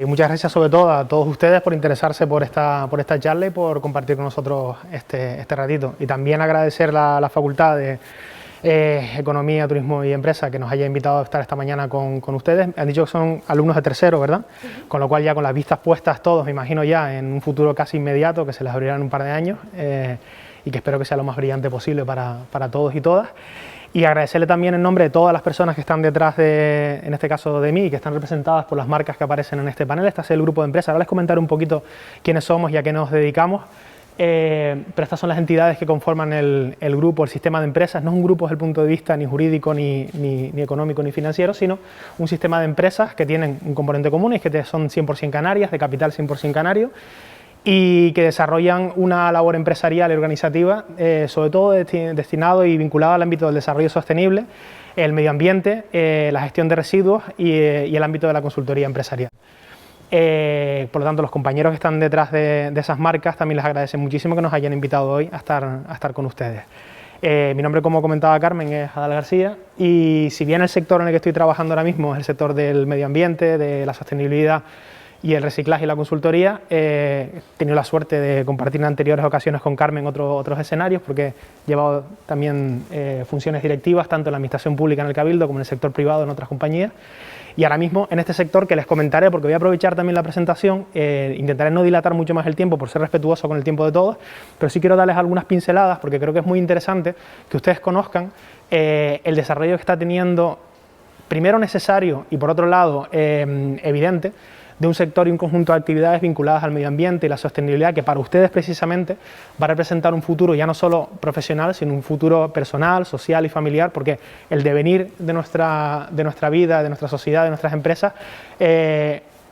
muchas gracias sobre todo a todos ustedes por interesarse por esta charla y por compartir con nosotros este ratito. Y también agradecer la Facultad de Economía, Turismo y Empresa que nos haya invitado a estar esta mañana con ustedes. Han dicho que son alumnos de tercero, ¿verdad? Con lo cual ya con las vistas puestas todos, me imagino ya en un futuro casi inmediato, que se les abrirá en un par de años y que espero que sea lo más brillante posible para todos y todas. Y agradecerle también en nombre de todas las personas que están detrás de, en este caso de mí, que están representadas por las marcas que aparecen en este panel. Este es el grupo de empresas. Ahora les comentaré un poquito quiénes somos y a qué nos dedicamos. Pero estas son las entidades que conforman el grupo, el sistema de empresas. No es un grupo desde el punto de vista ni jurídico, ni económico, ni financiero, sino un sistema de empresas que tienen un componente común y que son 100% canarias, de capital 100% canario, y que desarrollan una labor empresarial y organizativa, sobre todo destinado y vinculado al ámbito del desarrollo sostenible, el medio ambiente, la gestión de residuos y el ámbito de la consultoría empresarial. Por lo tanto, los compañeros que están detrás de esas marcas también les agradecen muchísimo que nos hayan invitado hoy a estar con ustedes. Mi nombre, como comentaba Carmen, es Adal García, y si bien el sector en el que estoy trabajando ahora mismo es el sector del medio ambiente, de la sostenibilidad y el reciclaje y la consultoría, he tenido la suerte de compartir en anteriores ocasiones con Carmen otros escenarios, porque he llevado también funciones directivas tanto en la administración pública en el Cabildo como en el sector privado en otras compañías. Y ahora mismo en este sector que les comentaré, porque voy a aprovechar también la presentación, intentaré no dilatar mucho más el tiempo por ser respetuoso con el tiempo de todos, pero sí quiero darles algunas pinceladas porque creo que es muy interesante que ustedes conozcan el desarrollo que está teniendo, primero necesario y por otro lado evidente, de un sector y un conjunto de actividades vinculadas al medio ambiente y la sostenibilidad que para ustedes precisamente va a representar un futuro ya no solo profesional, sino un futuro personal, social y familiar, porque el devenir de nuestra vida, de nuestra sociedad, de nuestras empresas,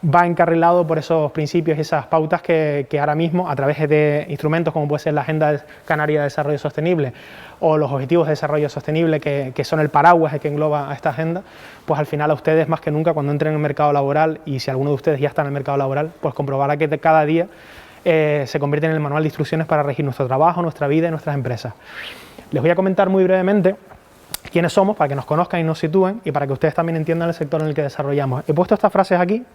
va encarrilado por esos principios y esas pautas que ahora mismo, a través de instrumentos como puede ser la Agenda Canaria de Desarrollo Sostenible o los Objetivos de Desarrollo Sostenible, que son el paraguas que engloba a esta agenda, pues al final a ustedes más que nunca cuando entren en el mercado laboral, y si alguno de ustedes ya está en el mercado laboral, pues comprobará que cada día se convierte en el manual de instrucciones para regir nuestro trabajo, nuestra vida y nuestras empresas. Les voy a comentar muy brevemente quiénes somos, para que nos conozcan y nos sitúen, y para que ustedes también entiendan el sector en el que desarrollamos. He puesto estas frases aquí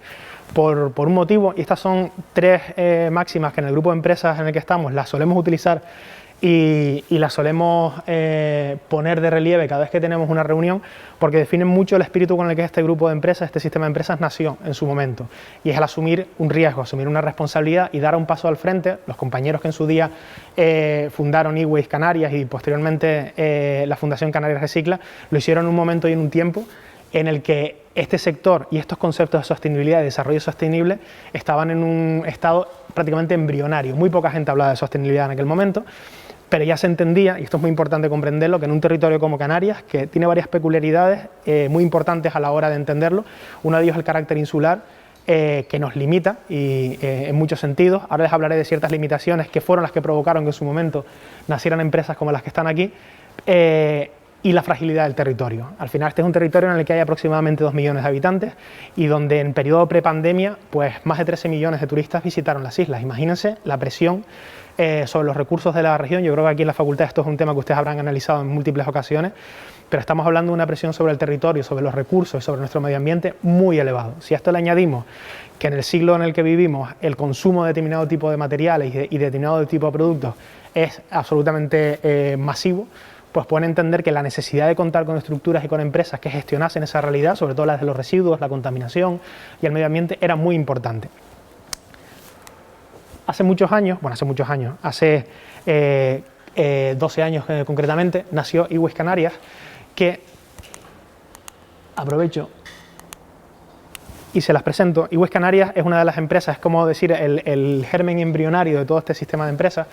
por un motivo, y estas son tres máximas que en el grupo de empresas en el que estamos las solemos utilizar y las solemos poner de relieve cada vez que tenemos una reunión, porque definen mucho el espíritu con el que este grupo de empresas, este sistema de empresas nació en su momento, y es el asumir un riesgo, asumir una responsabilidad y dar un paso al frente. Los compañeros que en su día fundaron eWaste Canarias y posteriormente la Fundación Canarias Recicla, lo hicieron en un momento y en un tiempo en el que este sector y estos conceptos de sostenibilidad y desarrollo sostenible estaban en un estado prácticamente embrionario. Muy poca gente hablaba de sostenibilidad en aquel momento, pero ya se entendía, y esto es muy importante comprenderlo, que en un territorio como Canarias, que tiene varias peculiaridades muy importantes a la hora de entenderlo, uno de ellos es el carácter insular, que nos limita y en muchos sentidos. Ahora les hablaré de ciertas limitaciones que fueron las que provocaron que en su momento nacieran empresas como las que están aquí, y la fragilidad del territorio. Al final este es un territorio en el que hay aproximadamente 2 millones de habitantes y donde en periodo prepandemia pues más de 13 millones de turistas visitaron las islas. Imagínense la presión sobre los recursos de la región. Yo creo que aquí en la facultad esto es un tema que ustedes habrán analizado en múltiples ocasiones, pero estamos hablando de una presión sobre el territorio, sobre los recursos y sobre nuestro medio ambiente muy elevado. Si a esto le añadimos que en el siglo en el que vivimos el consumo de determinado tipo de materiales y de determinado tipo de productos es absolutamente masivo, pues pueden entender que la necesidad de contar con estructuras y con empresas que gestionasen esa realidad, sobre todo las de los residuos, la contaminación y el medio ambiente, era muy importante. Hace 12 años concretamente, nació eWaste Canarias, que aprovecho y se las presento. eWaste Canarias es una de las empresas, es como decir el germen embrionario de todo este sistema de empresas,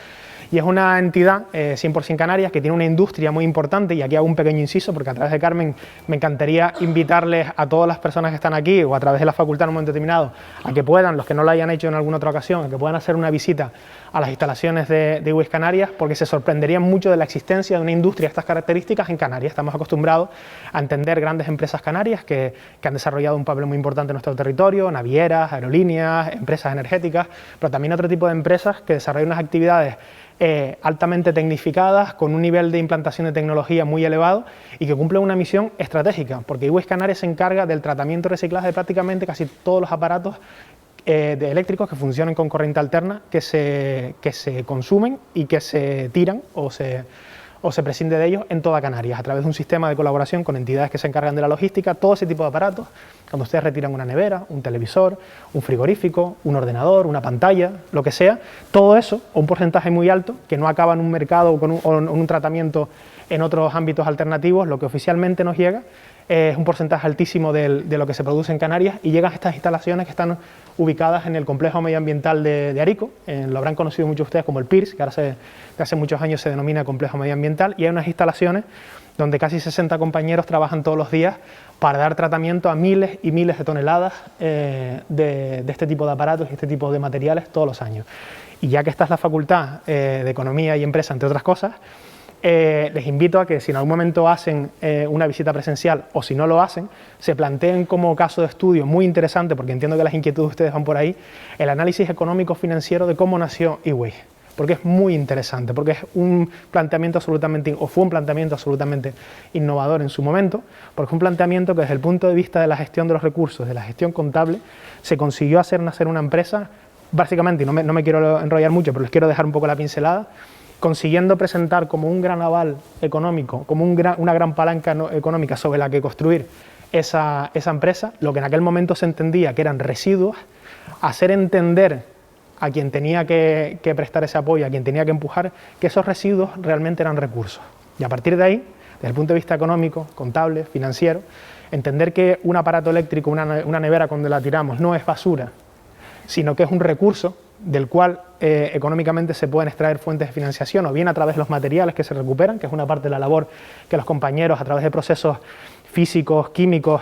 y es una entidad 100% canaria que tiene una industria muy importante, y aquí hago un pequeño inciso porque a través de Carmen me encantaría invitarles a todas las personas que están aquí o a través de la facultad en un momento determinado a que puedan, los que no lo hayan hecho en alguna otra ocasión, a que puedan hacer una visita a las instalaciones de eWaste Canarias, porque se sorprenderían mucho de la existencia de una industria de estas características en Canarias. Estamos acostumbrados a entender grandes empresas canarias que han desarrollado un papel muy importante en nuestro territorio, navieras, aerolíneas, empresas energéticas, pero también otro tipo de empresas que desarrollan unas actividades altamente tecnificadas, con un nivel de implantación de tecnología muy elevado y que cumplen una misión estratégica, porque eWaste Canarias se encarga del tratamiento y reciclaje de prácticamente casi todos los aparatos de eléctricos que funcionen con corriente alterna, que se consumen y que se tiran o se prescinde de ellos en toda Canarias, a través de un sistema de colaboración con entidades que se encargan de la logística, todo ese tipo de aparatos. Cuando ustedes retiran una nevera, un televisor, un frigorífico, un ordenador, una pantalla, lo que sea, todo eso, o un porcentaje muy alto, que no acaba en un mercado o en un tratamiento en otros ámbitos alternativos, lo que oficialmente nos llega es un porcentaje altísimo de lo que se produce en Canarias y llegan a estas instalaciones que están ubicadas en el complejo medioambiental de Arico, lo habrán conocido muchos de ustedes como el PIRS, que ahora hace muchos años se denomina complejo medioambiental, y hay unas instalaciones donde casi 60 compañeros trabajan todos los días para dar tratamiento a miles y miles de toneladas de este tipo de aparatos y este tipo de materiales todos los años. Y ya que esta es la Facultad de Economía y Empresa, entre otras cosas, les invito a que si en algún momento hacen una visita presencial o si no lo hacen, se planteen como caso de estudio muy interesante, porque entiendo que las inquietudes de ustedes van por ahí, el análisis económico financiero de cómo nació eWaste, porque es muy interesante, porque es un planteamiento fue un planteamiento absolutamente innovador en su momento, porque es un planteamiento que desde el punto de vista de la gestión de los recursos, de la gestión contable, se consiguió hacer nacer una empresa, básicamente, y no me quiero enrollar mucho, pero les quiero dejar un poco la pincelada, consiguiendo presentar como un gran aval económico, como una gran palanca económica sobre la que construir esa empresa, lo que en aquel momento se entendía que eran residuos, hacer entender a quien tenía que prestar ese apoyo, a quien tenía que empujar, que esos residuos realmente eran recursos. Y a partir de ahí, desde el punto de vista económico, contable, financiero, entender que un aparato eléctrico, una nevera cuando la tiramos, no es basura, sino que es un recurso del cual económicamente se pueden extraer fuentes de financiación, o bien a través de los materiales que se recuperan, que es una parte de la labor que los compañeros a través de procesos físicos, químicos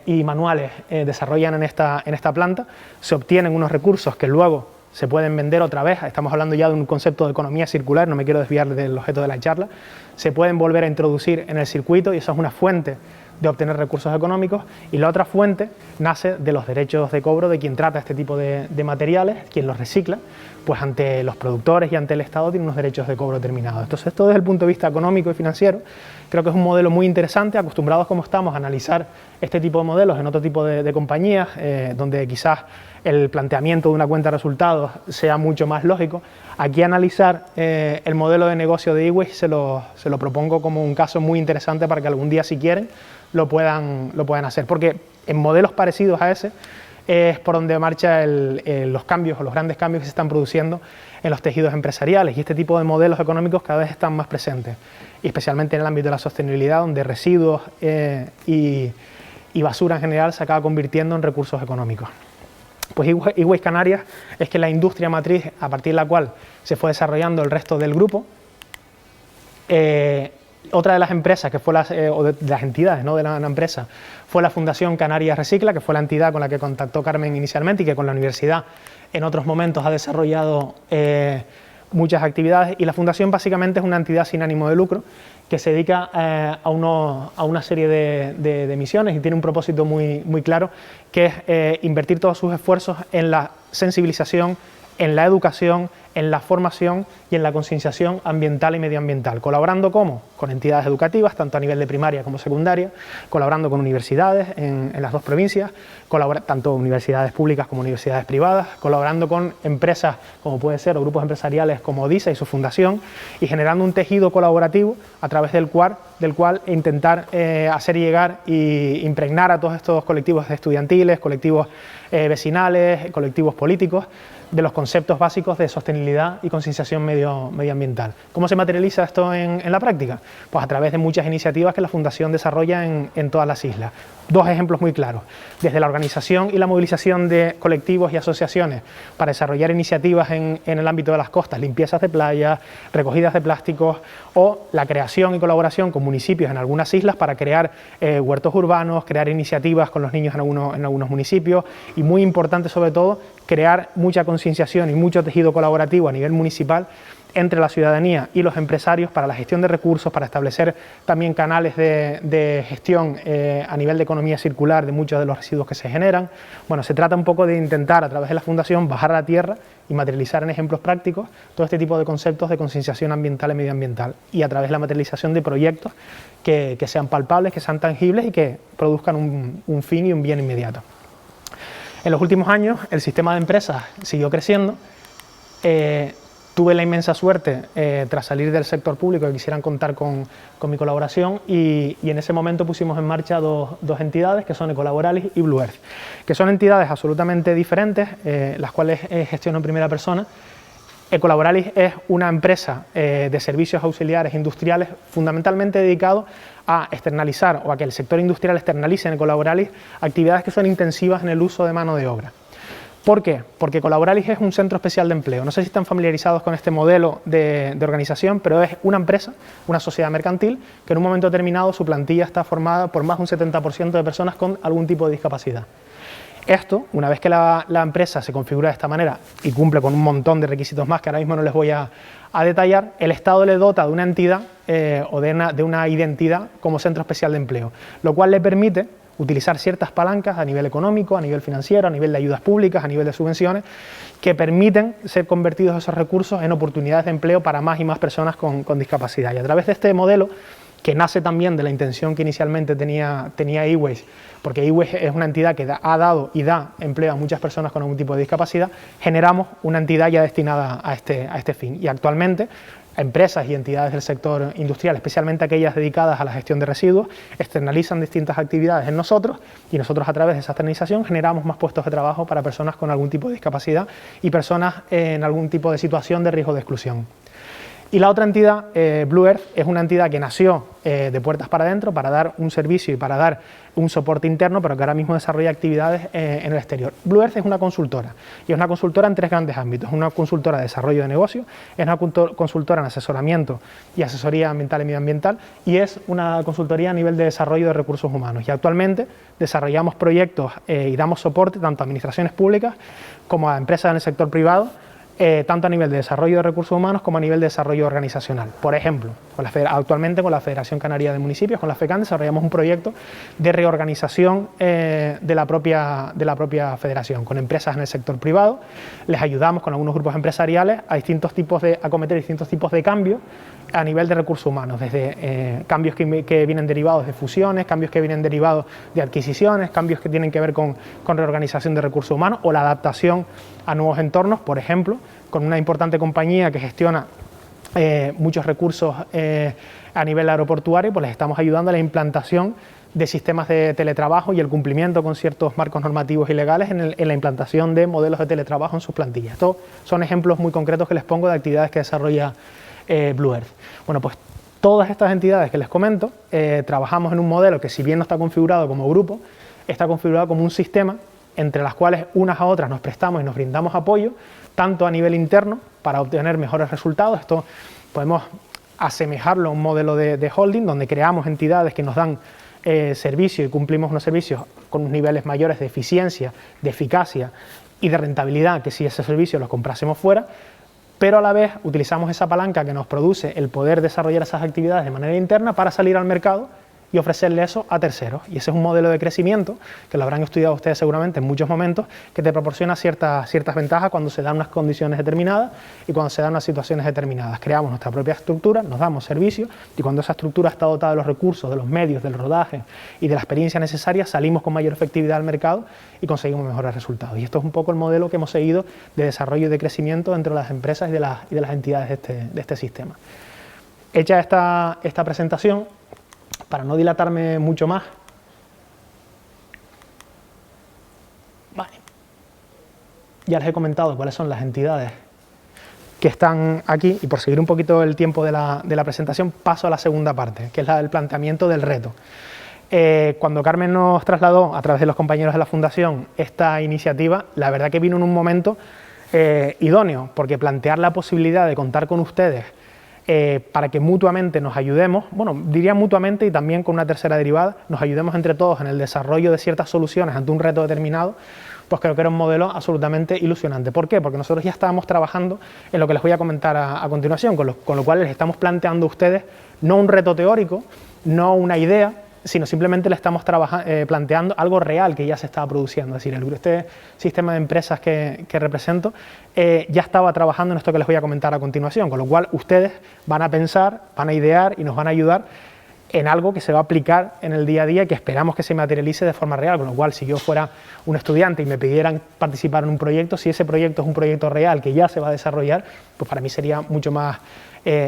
y manuales desarrollan en esta planta, se obtienen unos recursos que luego se pueden vender otra vez. Estamos hablando ya de un concepto de economía circular, no me quiero desviar del objeto de la charla, se pueden volver a introducir en el circuito y eso es una fuente de obtener recursos económicos, y la otra fuente nace de los derechos de cobro de quien trata este tipo de materiales, quien los recicla, pues ante los productores y ante el Estado tiene unos derechos de cobro determinados. Entonces, esto desde el punto de vista económico y financiero, creo que es un modelo muy interesante, acostumbrados como estamos a analizar este tipo de modelos en otro tipo de compañías, donde quizás el planteamiento de una cuenta de resultados sea mucho más lógico. Aquí analizar el modelo de negocio de eWaste se lo propongo como un caso muy interesante para que algún día, si quieren, lo puedan hacer, porque en modelos parecidos a ese es por donde marchan los cambios o los grandes cambios que se están produciendo en los tejidos empresariales, y este tipo de modelos económicos cada vez están más presentes, y especialmente en el ámbito de la sostenibilidad, donde residuos y basura en general se acaba convirtiendo en recursos económicos. Pues eWaste Canarias es que la industria matriz a partir de la cual se fue desarrollando el resto del grupo. Otra de las empresas que fue o de las entidades, ¿no?, de la empresa fue la Fundación Canarias Recicla, que fue la entidad con la que contactó Carmen inicialmente y que con la universidad en otros momentos ha desarrollado muchas actividades. Y la Fundación básicamente es una entidad sin ánimo de lucro que se dedica a una serie de misiones y tiene un propósito muy claro, que es invertir todos sus esfuerzos en la sensibilización, en la educación, en la formación y en la concienciación ambiental y medioambiental, colaborando ¿cómo? Con entidades educativas, tanto a nivel de primaria como secundaria, colaborando con universidades en las dos provincias, tanto universidades públicas como universidades privadas, colaborando con empresas como puede ser, o grupos empresariales como Odisa y su fundación, y generando un tejido colaborativo a través del cual intentar hacer llegar e impregnar a todos estos colectivos estudiantiles, colectivos vecinales, colectivos políticos, de los conceptos básicos de sostenibilidad y concienciación medioambiental. ¿Cómo se materializa esto en la práctica? Pues a través de muchas iniciativas que la Fundación desarrolla en todas las islas. Dos ejemplos muy claros: desde la organización y la movilización de colectivos y asociaciones para desarrollar iniciativas en el ámbito de las costas, limpiezas de playas, recogidas de plásticos, o la creación y colaboración con municipios en algunas islas para crear huertos urbanos, crear iniciativas con los niños en algunos municipios, y muy importante sobre todo, crear mucha concienciación y mucho tejido colaborativo a nivel municipal entre la ciudadanía y los empresarios para la gestión de recursos, para establecer también canales de gestión a nivel de economía circular de muchos de los residuos que se generan. Bueno, se trata un poco de intentar a través de la Fundación bajar a la tierra y materializar en ejemplos prácticos todo este tipo de conceptos de concienciación ambiental y medioambiental, y a través de la materialización de proyectos que sean palpables, que sean tangibles y que produzcan un fin y un bien inmediato. En los últimos años el sistema de empresas siguió creciendo. Tuve la inmensa suerte, tras salir del sector público, que quisieran contar con mi colaboración y en ese momento pusimos en marcha dos entidades que son Ecolaboralis y Blue Earth, que son entidades absolutamente diferentes, las cuales gestiono en primera persona. Ecolaboralis es una empresa de servicios auxiliares industriales fundamentalmente dedicado a externalizar o a que el sector industrial externalice en Ecolaboralis actividades que son intensivas en el uso de mano de obra. ¿Por qué? Porque Ecolaboralis es un centro especial de empleo. No sé si están familiarizados con este modelo de organización, pero es una empresa, una sociedad mercantil, que en un momento determinado su plantilla está formada por más de un 70% de personas con algún tipo de discapacidad. Esto, una vez que la empresa se configura de esta manera y cumple con un montón de requisitos más que ahora mismo no les voy a detallar, el Estado le dota de una entidad o de una identidad como centro especial de empleo, lo cual le permite utilizar ciertas palancas a nivel económico, a nivel financiero, a nivel de ayudas públicas, a nivel de subvenciones, que permiten ser convertidos esos recursos en oportunidades de empleo para más y más personas con discapacidad. Y a través de este modelo, que nace también de la intención que inicialmente tenía eWays, porque eWays es una entidad que ha dado y da empleo a muchas personas con algún tipo de discapacidad, generamos una entidad ya destinada a este fin. Y actualmente empresas y entidades del sector industrial, especialmente aquellas dedicadas a la gestión de residuos, externalizan distintas actividades en nosotros y nosotros a través de esa externalización generamos más puestos de trabajo para personas con algún tipo de discapacidad y personas en algún tipo de situación de riesgo de exclusión. Y la otra entidad, Blue Earth, es una entidad que nació de puertas para adentro para dar un servicio y para dar un soporte interno, pero que ahora mismo desarrolla actividades en el exterior. Blue Earth es una consultora, y es una consultora en tres grandes ámbitos. Es una consultora de desarrollo de negocio, es una consultora en asesoramiento y asesoría ambiental y medioambiental, y es una consultoría a nivel de desarrollo de recursos humanos. Y actualmente desarrollamos proyectos y damos soporte tanto a administraciones públicas como a empresas en el sector privado, tanto a nivel de desarrollo de recursos humanos como a nivel de desarrollo organizacional. Por ejemplo, actualmente con la Federación Canaria de Municipios, con la FECAN, desarrollamos un proyecto de reorganización de la propia federación, con empresas en el sector privado. Les ayudamos con algunos grupos empresariales a acometer distintos tipos de cambios a nivel de recursos humanos, desde cambios que vienen derivados de fusiones, cambios que vienen derivados de adquisiciones, cambios que tienen que ver con reorganización de recursos humanos o la adaptación a nuevos entornos, por ejemplo, con una importante compañía que gestiona muchos recursos a nivel aeroportuario, pues les estamos ayudando a la implantación de sistemas de teletrabajo y el cumplimiento con ciertos marcos normativos y legales en la implantación de modelos de teletrabajo en sus plantillas. Estos son ejemplos muy concretos que les pongo de actividades que desarrolla Blue Earth. Bueno, pues todas estas entidades que les comento, trabajamos en un modelo que, si bien no está configurado como grupo, está configurado como un sistema entre las cuales unas a otras nos prestamos y nos brindamos apoyo, tanto a nivel interno para obtener mejores resultados. Esto podemos asemejarlo a un modelo de holding, donde creamos entidades que nos dan servicio y cumplimos unos servicios con unos niveles mayores de eficiencia, de eficacia y de rentabilidad que si ese servicio los comprásemos fuera, pero a la vez utilizamos esa palanca que nos produce el poder desarrollar esas actividades de manera interna para salir al mercado y ofrecerle eso a terceros. Y ese es un modelo de crecimiento, que lo habrán estudiado ustedes seguramente en muchos momentos, que te proporciona ciertas ventajas cuando se dan unas condiciones determinadas y cuando se dan unas situaciones determinadas. Creamos nuestra propia estructura, nos damos servicio, y cuando esa estructura está dotada de los recursos, de los medios, del rodaje y de la experiencia necesaria, salimos con mayor efectividad al mercado y conseguimos mejores resultados. Y esto es un poco el modelo que hemos seguido de desarrollo y de crecimiento dentro de las empresas y de las entidades de este sistema. Hecha esta presentación, para no dilatarme mucho más, vale, ya les he comentado cuáles son las entidades que están aquí, y por seguir un poquito el tiempo de la presentación, paso a la segunda parte, que es la del planteamiento del reto. Cuando Carmen nos trasladó, a través de los compañeros de la Fundación, esta iniciativa, la verdad que vino en un momento idóneo, porque plantear la posibilidad de contar con ustedes para que mutuamente nos ayudemos, bueno, diría mutuamente y también con una tercera derivada, nos ayudemos entre todos en el desarrollo de ciertas soluciones ante un reto determinado, pues creo que era un modelo absolutamente ilusionante. ¿Por qué? Porque nosotros ya estábamos trabajando en lo que les voy a comentar a continuación, con lo cual les estamos planteando a ustedes no un reto teórico, no una idea, sino simplemente le estamos planteando algo real que ya se estaba produciendo. Es decir, este sistema de empresas que represento ya estaba trabajando en esto que les voy a comentar a continuación, con lo cual ustedes van a pensar, van a idear y nos van a ayudar en algo que se va a aplicar en el día a día y que esperamos que se materialice de forma real, con lo cual si yo fuera un estudiante y me pidieran participar en un proyecto, si ese proyecto es un proyecto real que ya se va a desarrollar, pues para mí sería mucho más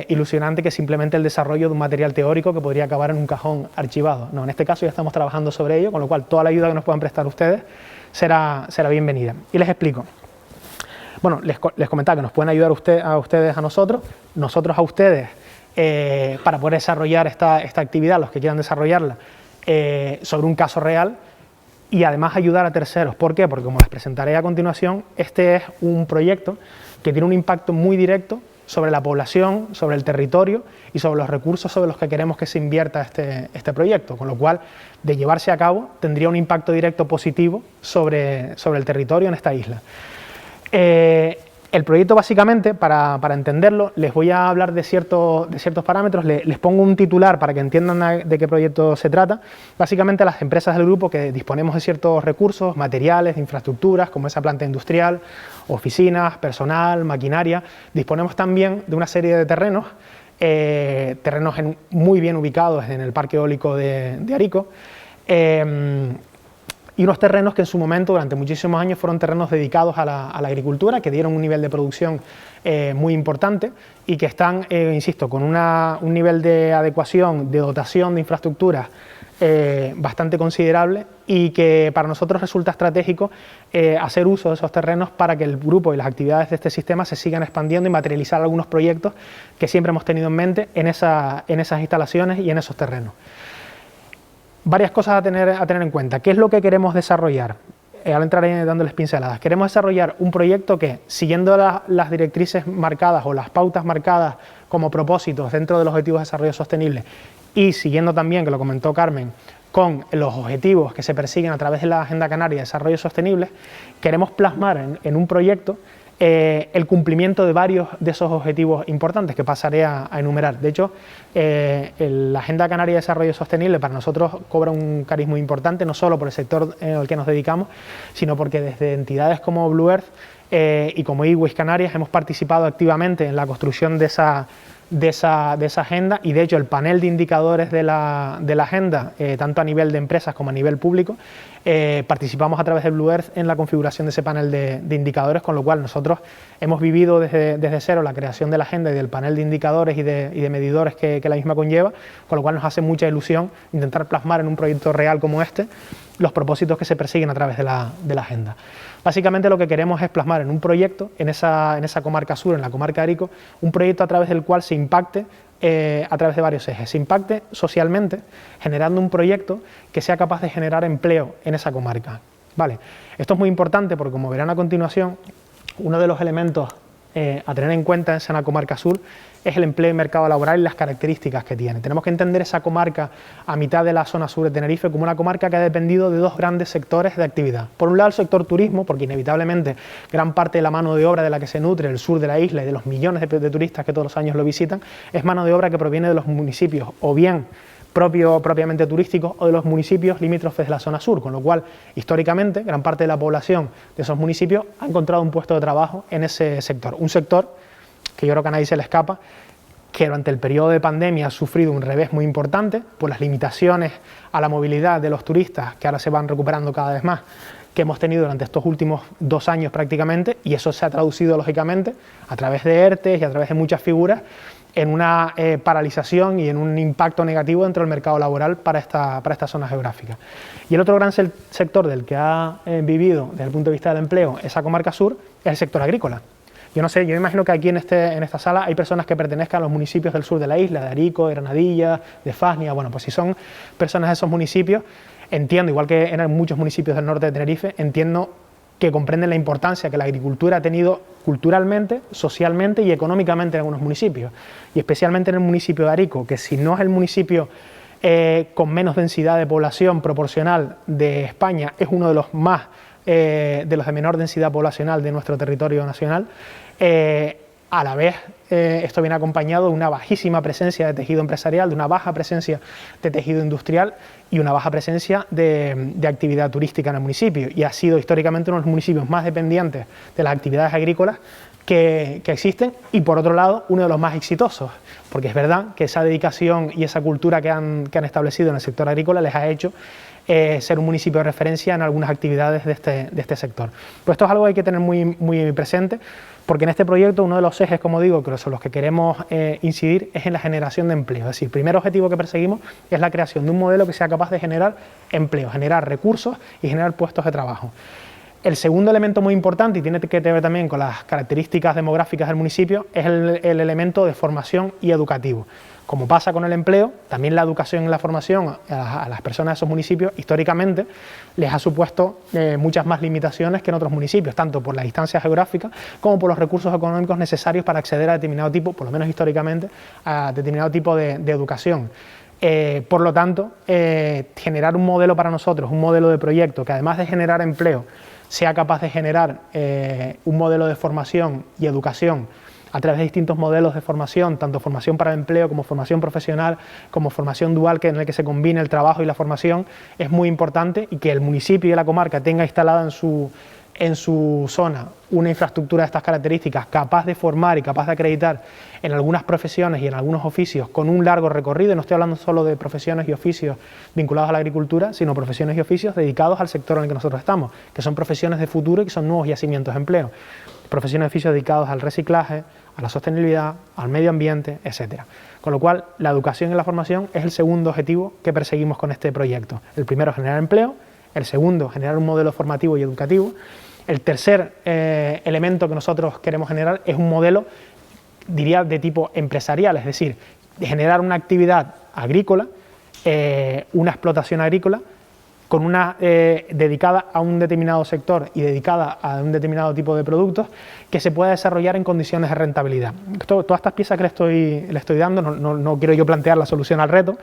ilusionante que simplemente el desarrollo de un material teórico que podría acabar en un cajón archivado. No, en este caso ya estamos trabajando sobre ello, con lo cual toda la ayuda que nos puedan prestar ustedes será bienvenida. Y les explico. Bueno, les comentaba que nos pueden ayudar a ustedes a nosotros a ustedes, para poder desarrollar esta actividad, los que quieran desarrollarla, sobre un caso real y además ayudar a terceros. ¿Por qué? Porque como les presentaré a continuación, este es un proyecto que tiene un impacto muy directo sobre la población, sobre el territorio y sobre los recursos sobre los que queremos que se invierta este proyecto, con lo cual, de llevarse a cabo, tendría un impacto directo positivo sobre el territorio en esta isla. El proyecto, básicamente, para entenderlo, les voy a hablar de ciertos parámetros, les pongo un titular para que entiendan de qué proyecto se trata. Básicamente, las empresas del grupo que disponemos de ciertos recursos, materiales, infraestructuras, como esa planta industrial, oficinas, personal, maquinaria, disponemos también de una serie de terrenos, muy bien ubicados en el parque eólico de Arico, y unos terrenos que en su momento, durante muchísimos años, fueron terrenos dedicados a la agricultura, que dieron un nivel de producción muy importante y que están, insisto, con un nivel de adecuación, de dotación de infraestructuras bastante considerable, y que para nosotros resulta estratégico hacer uso de esos terrenos para que el grupo y las actividades de este sistema se sigan expandiendo y materializar algunos proyectos que siempre hemos tenido en mente en esas instalaciones y en esos terrenos. Varias cosas a tener en cuenta. ¿Qué es lo que queremos desarrollar? Ahora entraré dándoles pinceladas. Queremos desarrollar un proyecto que, siguiendo las directrices marcadas o las pautas marcadas como propósitos dentro de los Objetivos de Desarrollo Sostenible, y siguiendo también, que lo comentó Carmen, con los objetivos que se persiguen a través de la Agenda Canaria de Desarrollo Sostenible, queremos plasmar en un proyecto el cumplimiento de varios de esos objetivos importantes que pasaré a enumerar. De hecho, la Agenda Canaria de Desarrollo Sostenible para nosotros cobra un cariz muy importante, no solo por el sector al que nos dedicamos, sino porque desde entidades como Blue Earth y como IWIS Canarias hemos participado activamente en la construcción de esa agenda, y de hecho el panel de indicadores de la agenda, tanto a nivel de empresas como a nivel público, participamos a través de Blue Earth en la configuración de ese panel de indicadores, con lo cual nosotros hemos vivido desde cero la creación de la agenda y del panel de indicadores y de medidores que la misma conlleva, con lo cual nos hace mucha ilusión intentar plasmar en un proyecto real como este los propósitos que se persiguen a través de la agenda. Básicamente lo que queremos es plasmar en un proyecto, en esa comarca sur, en la comarca de Arico, un proyecto a través del cual se impacte a través de varios ejes. Se impacte socialmente, generando un proyecto que sea capaz de generar empleo en esa comarca. Vale. Esto es muy importante porque, como verán a continuación, uno de los elementos a tener en cuenta en esa comarca sur es el empleo y mercado laboral y las características que tiene. Tenemos que entender esa comarca a mitad de la zona sur de Tenerife como una comarca que ha dependido de dos grandes sectores de actividad. Por un lado, el sector turismo, porque inevitablemente gran parte de la mano de obra de la que se nutre el sur de la isla y de los millones de turistas que todos los años lo visitan, es mano de obra que proviene de los municipios o bien propiamente turísticos o de los municipios limítrofes de la zona sur, con lo cual, históricamente, gran parte de la población de esos municipios ha encontrado un puesto de trabajo en ese sector. Un sector que yo creo que a nadie se le escapa, que durante el periodo de pandemia ha sufrido un revés muy importante por las limitaciones a la movilidad de los turistas, que ahora se van recuperando cada vez más, que hemos tenido durante estos últimos 2 años prácticamente, y eso se ha traducido, lógicamente, a través de ERTE y a través de muchas figuras, en una paralización y en un impacto negativo dentro del mercado laboral para esta zona geográfica. Y el otro gran sector del que ha vivido, desde el punto de vista del empleo, esa comarca sur, es el sector agrícola. Yo no sé, yo imagino que aquí en esta sala hay personas que pertenezcan a los municipios del sur de la isla, de Arico, de Granadilla, de Fasnia. Bueno, pues si son personas de esos municipios, entiendo, igual que en muchos municipios del norte de Tenerife, entiendo que comprenden la importancia que la agricultura ha tenido culturalmente, socialmente y económicamente en algunos municipios, y especialmente en el municipio de Arico, que si no es el municipio con menos densidad de población proporcional de España, es uno de los más, de los de menor densidad poblacional de nuestro territorio nacional. A la vez, esto viene acompañado de una bajísima presencia de tejido empresarial, de una baja presencia de tejido industrial y una baja presencia de actividad turística en el municipio, y ha sido históricamente uno de los municipios más dependientes de las actividades agrícolas que existen, y por otro lado uno de los más exitosos, porque es verdad que esa dedicación y esa cultura que han establecido en el sector agrícola les ha hecho ser un municipio de referencia en algunas actividades de este sector. Pues esto es algo que hay que tener muy presente, porque en este proyecto uno de los ejes, como digo, que son los que queremos incidir, es en la generación de empleo. Es decir, el primer objetivo que perseguimos es la creación de un modelo que sea capaz de generar empleo, generar recursos y generar puestos de trabajo. El segundo elemento muy importante, y tiene que ver también con las características demográficas del municipio, es el elemento de formación y educativo. Como pasa con el empleo, también la educación y la formación a las personas de esos municipios históricamente les ha supuesto muchas más limitaciones que en otros municipios, tanto por la distancia geográfica como por los recursos económicos necesarios para acceder a determinado tipo, por lo menos históricamente, a determinado tipo de educación. Por lo tanto, generar un modelo para nosotros, un modelo de proyecto que además de generar empleo, sea capaz de generar un modelo de formación y educación a través de distintos modelos de formación, tanto formación para el empleo como formación profesional, como formación dual, en el que se combine el trabajo y la formación, es muy importante, y que el municipio y la comarca tenga instalada en su zona una infraestructura de estas características capaz de formar y capaz de acreditar en algunas profesiones y en algunos oficios con un largo recorrido. No estoy hablando solo de profesiones y oficios vinculados a la agricultura, sino profesiones y oficios dedicados al sector en el que nosotros estamos, que son profesiones de futuro y que son nuevos yacimientos de empleo. Profesiones y oficios dedicados al reciclaje, a la sostenibilidad, al medio ambiente, etc. Con lo cual, la educación y la formación es el segundo objetivo que perseguimos con este proyecto. El primero, generar empleo; el segundo, generar un modelo formativo y educativo; el tercer elemento que nosotros queremos generar es un modelo, diría, de tipo empresarial, es decir, de generar una actividad agrícola, una explotación agrícola, con una dedicada a un determinado sector y dedicada a un determinado tipo de productos, que se pueda desarrollar en condiciones de rentabilidad. Todas estas piezas que le estoy dando, no quiero yo plantear la solución al reto,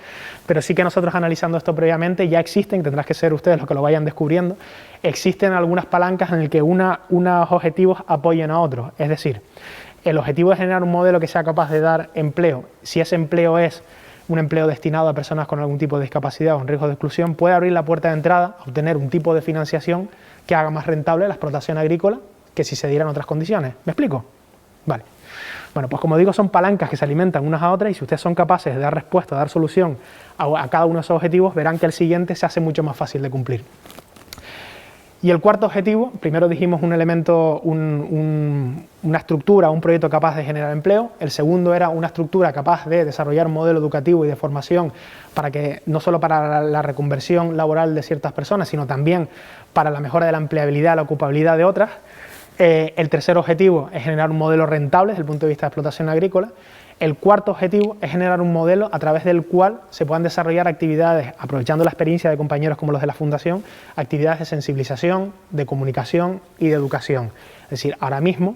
pero sí que nosotros, analizando esto previamente, ya existen, tendrás que ser ustedes los que lo vayan descubriendo, existen algunas palancas en las que unos objetivos apoyen a otros. Es decir, el objetivo de generar un modelo que sea capaz de dar empleo, si ese empleo es un empleo destinado a personas con algún tipo de discapacidad o en riesgo de exclusión, puede abrir la puerta de entrada a obtener un tipo de financiación que haga más rentable la explotación agrícola que si se dieran otras condiciones. ¿Me explico? Vale. Bueno, pues como digo, son palancas que se alimentan unas a otras, y si ustedes son capaces de dar respuesta, de dar solución a cada uno de esos objetivos, verán que el siguiente se hace mucho más fácil de cumplir. Y el cuarto objetivo, primero dijimos un elemento, una estructura, un proyecto capaz de generar empleo. El segundo era una estructura capaz de desarrollar un modelo educativo y de formación para que, no solo para la reconversión laboral de ciertas personas, sino también para la mejora de la empleabilidad, la ocupabilidad de otras. El tercer objetivo es generar un modelo rentable desde el punto de vista de explotación agrícola. El cuarto objetivo es generar un modelo a través del cual se puedan desarrollar actividades, aprovechando la experiencia de compañeros como los de la Fundación, actividades de sensibilización, de comunicación y de educación. Es decir, ahora mismo,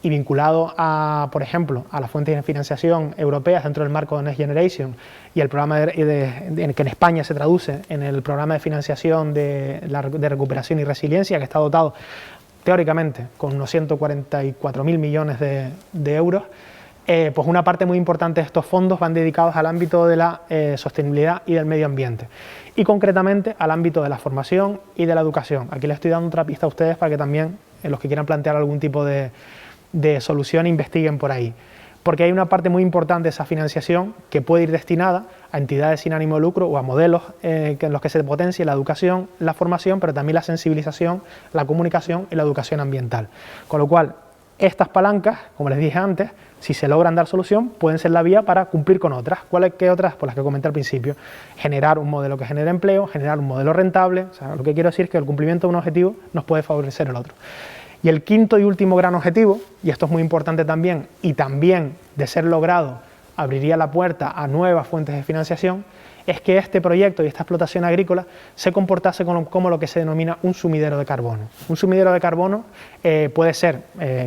y vinculado a, por ejemplo, a las fuentes de financiación europeas dentro del marco de Next Generation y el programa que en España se traduce en el programa de financiación de recuperación y resiliencia, que está dotado teóricamente con unos 144.000 millones de euros, pues una parte muy importante de estos fondos van dedicados al ámbito de la sostenibilidad y del medio ambiente, y concretamente al ámbito de la formación y de la educación. Aquí les estoy dando otra pista a ustedes para que también los que quieran plantear algún tipo de solución investiguen por ahí, porque hay una parte muy importante de esa financiación que puede ir destinada a entidades sin ánimo de lucro o a modelos en los que se potencie la educación, la formación, pero también la sensibilización, la comunicación y la educación ambiental. Con lo cual, estas palancas, como les dije antes, si se logran dar solución, pueden ser la vía para cumplir con otras. ¿Cuáles que otras? Pues las que comenté al principio. Generar un modelo que genere empleo, generar un modelo rentable. O sea, lo que quiero decir es que el cumplimiento de un objetivo nos puede favorecer el otro. Y el quinto y último gran objetivo, y esto es muy importante también, y también de ser logrado abriría la puerta a nuevas fuentes de financiación, es que este proyecto y esta explotación agrícola se comportase como lo que se denomina un sumidero de carbono. Un sumidero de carbono puede ser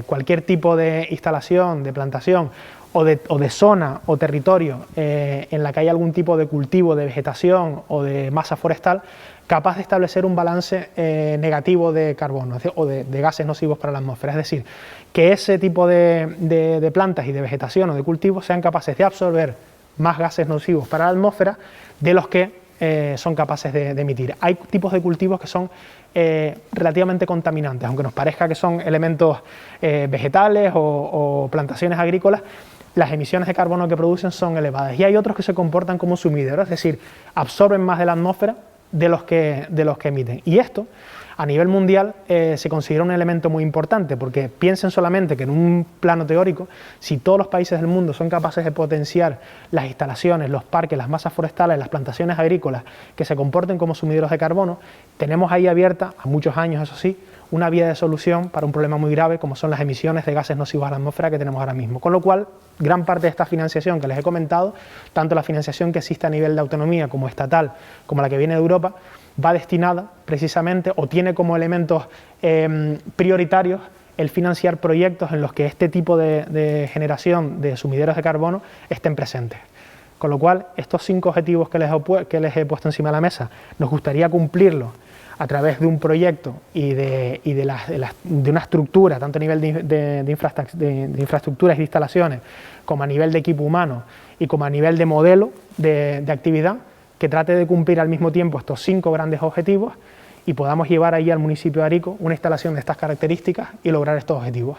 cualquier tipo de instalación, de plantación o de zona o territorio en la que hay algún tipo de cultivo, de vegetación o de masa forestal capaz de establecer un balance negativo de carbono o de gases nocivos para la atmósfera. Es decir, que ese tipo de plantas y de vegetación o de cultivos sean capaces de absorber más gases nocivos para la atmósfera de los que son capaces de emitir. Hay tipos de cultivos que son relativamente contaminantes, aunque nos parezca que son elementos vegetales o plantaciones agrícolas, las emisiones de carbono que producen son elevadas. Y hay otros que se comportan como sumideros, es decir, absorben más de la atmósfera de los que emiten. Y esto, a nivel mundial, se considera un elemento muy importante, porque piensen solamente que en un plano teórico, si todos los países del mundo son capaces de potenciar las instalaciones, los parques, las masas forestales, las plantaciones agrícolas que se comporten como sumideros de carbono, tenemos ahí abierta, a muchos años eso sí, una vía de solución para un problema muy grave como son las emisiones de gases nocivos a la atmósfera que tenemos ahora mismo. Con lo cual, gran parte de esta financiación que les he comentado, tanto la financiación que existe a nivel de autonomía como estatal, como la que viene de Europa, va destinada precisamente o tiene como elementos prioritarios el financiar proyectos en los que este tipo de generación de sumideros de carbono estén presentes. Con lo cual, estos 5 objetivos que les he puesto encima de la mesa, nos gustaría cumplirlos a través de un proyecto y de una estructura, tanto a nivel de infraestructuras y de instalaciones, como a nivel de equipo humano y como a nivel de modelo de actividad, que trate de cumplir al mismo tiempo estos 5 grandes objetivos y podamos llevar ahí al municipio de Arico una instalación de estas características y lograr estos objetivos.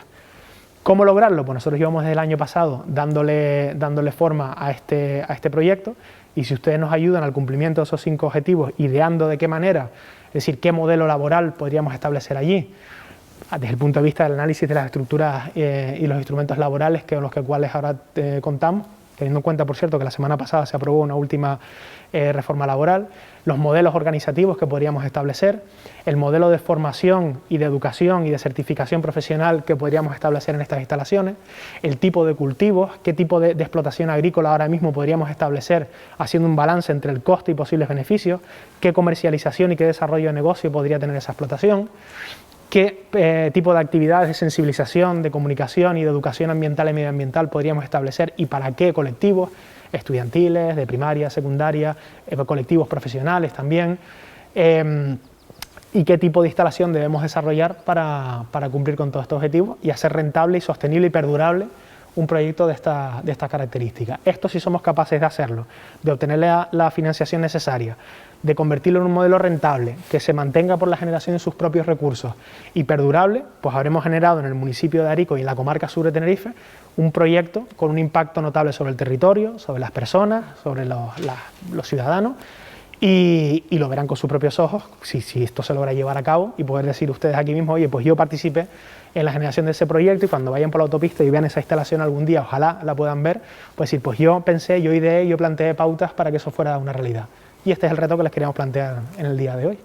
¿Cómo lograrlo? Pues nosotros llevamos desde el año pasado dándole forma a este proyecto, y si ustedes nos ayudan al cumplimiento de esos 5 objetivos, ideando de qué manera, es decir, qué modelo laboral podríamos establecer allí, desde el punto de vista del análisis de las estructuras y los instrumentos laborales con los cuales ahora contamos, teniendo en cuenta, por cierto, que la semana pasada se aprobó una última reforma laboral, los modelos organizativos que podríamos establecer, el modelo de formación y de educación y de certificación profesional que podríamos establecer en estas instalaciones, el tipo de cultivos, qué tipo de explotación agrícola ahora mismo podríamos establecer haciendo un balance entre el coste y posibles beneficios, qué comercialización y qué desarrollo de negocio podría tener esa explotación, qué tipo de actividades de sensibilización, de comunicación y de educación ambiental y medioambiental podríamos establecer y para qué colectivos, estudiantiles, de primaria, secundaria, colectivos profesionales también, y qué tipo de instalación debemos desarrollar para cumplir con todos estos objetivos y hacer rentable y sostenible y perdurable un proyecto de estas características. Esto si somos capaces de hacerlo, de obtener la financiación necesaria, de convertirlo en un modelo rentable, que se mantenga por la generación de sus propios recursos y perdurable, pues habremos generado en el municipio de Arico y en la comarca sur de Tenerife un proyecto con un impacto notable sobre el territorio, sobre las personas, sobre los ciudadanos, y lo verán con sus propios ojos si esto se logra llevar a cabo y poder decir ustedes aquí mismo, oye, pues yo participé en la generación de ese proyecto y cuando vayan por la autopista y vean esa instalación algún día, ojalá la puedan ver, pues decir, pues yo pensé, yo ideé, yo planteé pautas para que eso fuera una realidad. Y este es el reto que les queríamos plantear en el día de hoy.